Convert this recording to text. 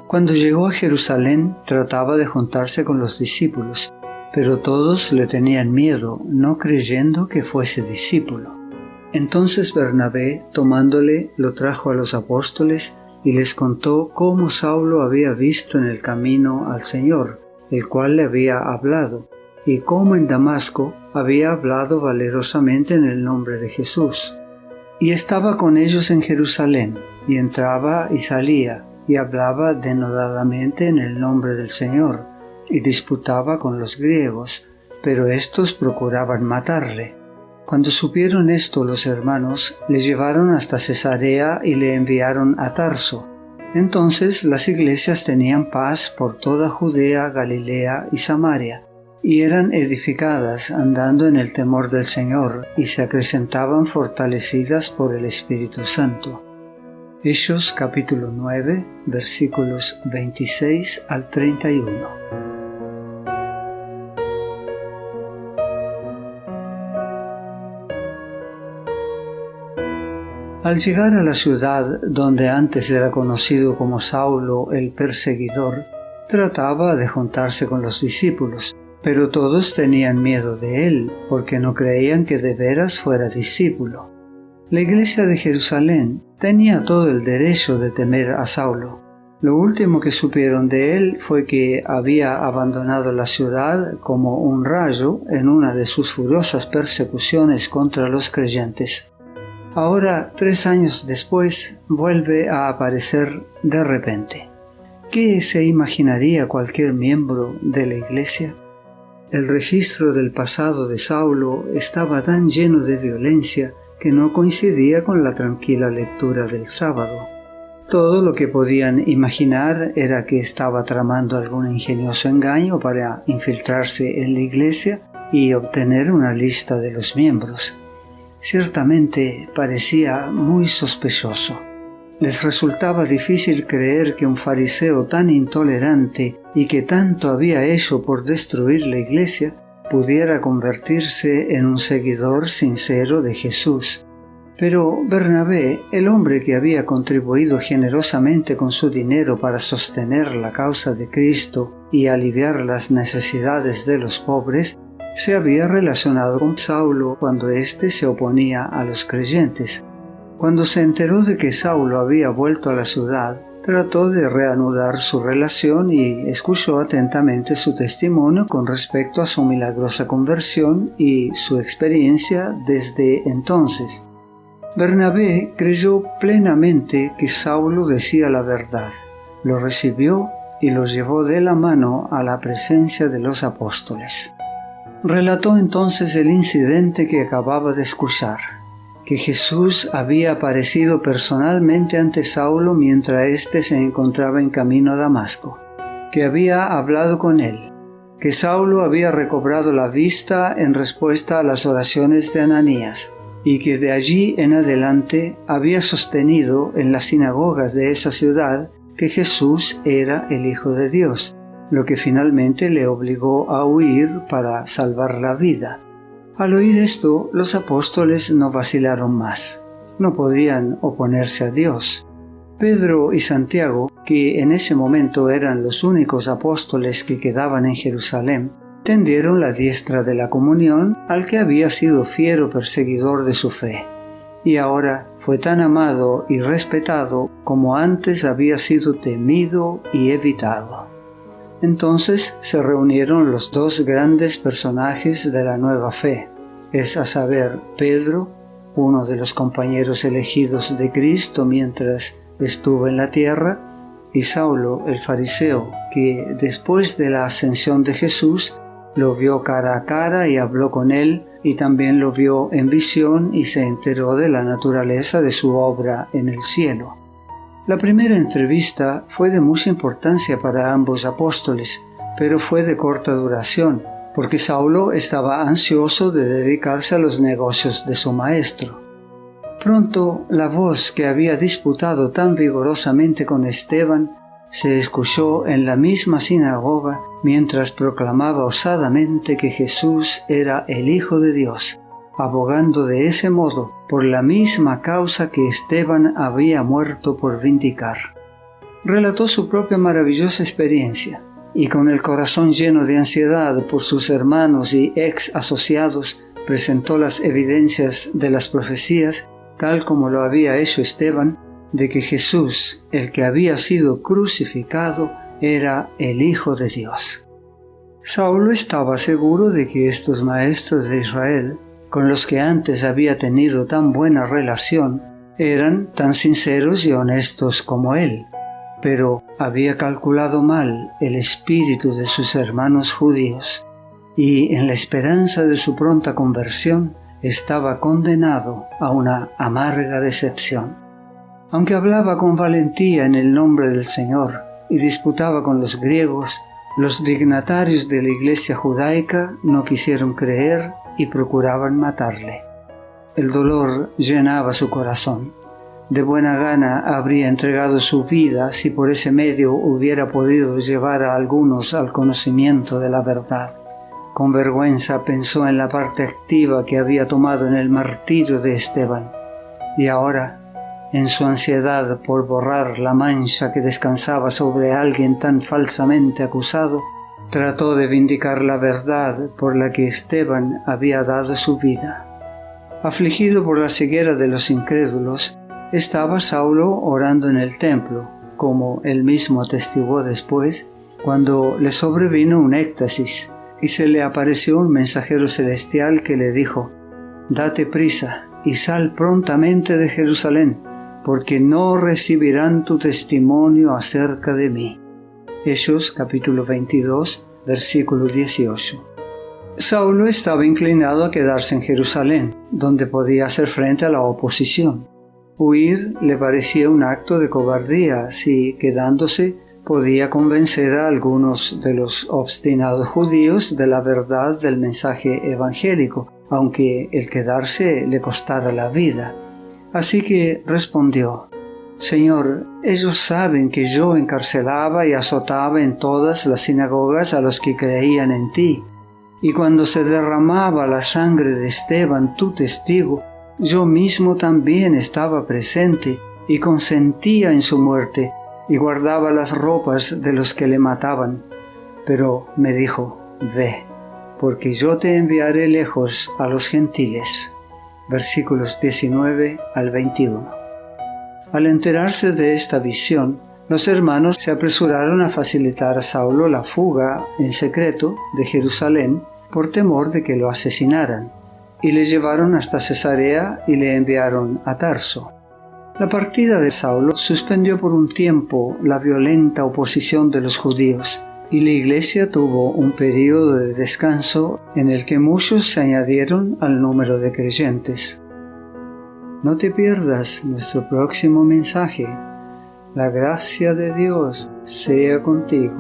Cuando llegó a Jerusalén, trataba de juntarse con los discípulos, pero todos le tenían miedo, no creyendo que fuese discípulo. Entonces Bernabé, tomándole, lo trajo a los apóstoles y les contó cómo Saulo había visto en el camino al Señor, el cual le había hablado, y cómo en Damasco había hablado valerosamente en el nombre de Jesús. Y estaba con ellos en Jerusalén, y entraba y salía, y hablaba denodadamente en el nombre del Señor, y disputaba con los griegos, pero éstos procuraban matarle. Cuando supieron esto los hermanos, le llevaron hasta Cesarea y le enviaron a Tarso. Entonces las iglesias tenían paz por toda Judea, Galilea y Samaria, y eran edificadas andando en el temor del Señor, y se acrecentaban fortalecidas por el Espíritu Santo. Hechos capítulo 9, versículos 26 al 31. Al llegar a la ciudad donde antes era conocido como Saulo el perseguidor, trataba de juntarse con los discípulos, pero todos tenían miedo de él, porque no creían que de veras fuera discípulo. La iglesia de Jerusalén tenía todo el derecho de temer a Saulo. Lo último que supieron de él fue que había abandonado la ciudad como un rayo en una de sus furiosas persecuciones contra los creyentes. Ahora, 3 años después, vuelve a aparecer de repente. ¿Qué se imaginaría cualquier miembro de la iglesia? El registro del pasado de Saulo estaba tan lleno de violencia que no coincidía con la tranquila lectura del sábado. Todo lo que podían imaginar era que estaba tramando algún ingenioso engaño para infiltrarse en la iglesia y obtener una lista de los miembros. Ciertamente parecía muy sospechoso. Les resultaba difícil creer que un fariseo tan intolerante y que tanto había hecho por destruir la iglesia pudiera convertirse en un seguidor sincero de Jesús. Pero Bernabé, el hombre que había contribuido generosamente con su dinero para sostener la causa de Cristo y aliviar las necesidades de los pobres, se había relacionado con Saulo cuando éste se oponía a los creyentes. Cuando se enteró de que Saulo había vuelto a la ciudad, trató de reanudar su relación y escuchó atentamente su testimonio con respecto a su milagrosa conversión y su experiencia desde entonces. Bernabé creyó plenamente que Saulo decía la verdad, lo recibió y lo llevó de la mano a la presencia de los apóstoles. Relató entonces el incidente que acababa de escuchar, que Jesús había aparecido personalmente ante Saulo mientras éste se encontraba en camino a Damasco, que había hablado con él, que Saulo había recobrado la vista en respuesta a las oraciones de Ananías, y que de allí en adelante había sostenido en las sinagogas de esa ciudad que Jesús era el Hijo de Dios, lo que finalmente le obligó a huir para salvar la vida. Al oír esto, los apóstoles no vacilaron más. No podían oponerse a Dios. Pedro y Santiago, que en ese momento eran los únicos apóstoles que quedaban en Jerusalén, tendieron la diestra de la comunión al que había sido fiero perseguidor de su fe, y ahora fue tan amado y respetado como antes había sido temido y evitado. Entonces se reunieron los 2 grandes personajes de la nueva fe, es a saber, Pedro, uno de los compañeros elegidos de Cristo mientras estuvo en la tierra, y Saulo el fariseo, que después de la ascensión de Jesús lo vio cara a cara y habló con él, y también lo vio en visión y se enteró de la naturaleza de su obra en el cielo. La primera entrevista fue de mucha importancia para ambos apóstoles, pero fue de corta duración, porque Saulo estaba ansioso de dedicarse a los negocios de su maestro. Pronto la voz que había disputado tan vigorosamente con Esteban se escuchó en la misma sinagoga mientras proclamaba osadamente que Jesús era el Hijo de Dios, abogando de ese modo por la misma causa que Esteban había muerto por vindicar. relató su propia maravillosa experiencia, y con el corazón lleno de ansiedad por sus hermanos y ex asociados, presentó las evidencias de las profecías, tal como lo había hecho Esteban, de que Jesús, el que había sido crucificado, era el Hijo de Dios. Saulo estaba seguro de que estos maestros de Israel, con los que antes había tenido tan buena relación, eran tan sinceros y honestos como él, pero había calculado mal el espíritu de sus hermanos judíos, y en la esperanza de su pronta conversión estaba condenado a una amarga decepción. Aunque hablaba con valentía en el nombre del Señor y disputaba con los griegos, los dignatarios de la iglesia judaica no quisieron creer y procuraban matarle. El dolor llenaba su corazón. De buena gana habría entregado su vida si por ese medio hubiera podido llevar a algunos al conocimiento de la verdad. Con vergüenza pensó en la parte activa que había tomado en el martirio de Esteban, y ahora, en su ansiedad por borrar la mancha que descansaba sobre alguien tan falsamente acusado, trató de vindicar la verdad por la que Esteban había dado su vida. Afligido por la ceguera de los incrédulos, estaba Saulo orando en el templo, como él mismo atestiguó después, cuando le sobrevino un éxtasis, y se le apareció un mensajero celestial que le dijo: «Date prisa y sal prontamente de Jerusalén, porque no recibirán tu testimonio acerca de mí». Hechos capítulo 22, versículo 18. Saulo estaba inclinado a quedarse en Jerusalén, donde podía hacer frente a la oposición. Huir le parecía un acto de cobardía si, quedándose, podía convencer a algunos de los obstinados judíos de la verdad del mensaje evangélico, aunque el quedarse le costara la vida. Así que respondió: «Señor, ellos saben que yo encarcelaba y azotaba en todas las sinagogas a los que creían en ti, y cuando se derramaba la sangre de Esteban, tu testigo, yo mismo también estaba presente y consentía en su muerte, y guardaba las ropas de los que le mataban. Pero me dijo: ve, porque yo te enviaré lejos a los gentiles». Versículos 19 al 21. Al enterarse de esta visión, los hermanos se apresuraron a facilitar a Saulo la fuga en secreto de Jerusalén por temor de que lo asesinaran, y le llevaron hasta Cesarea y le enviaron a Tarso. La partida de Saulo suspendió por un tiempo la violenta oposición de los judíos, y la iglesia tuvo un período de descanso en el que muchos se añadieron al número de creyentes. No te pierdas nuestro próximo mensaje. La gracia de Dios sea contigo.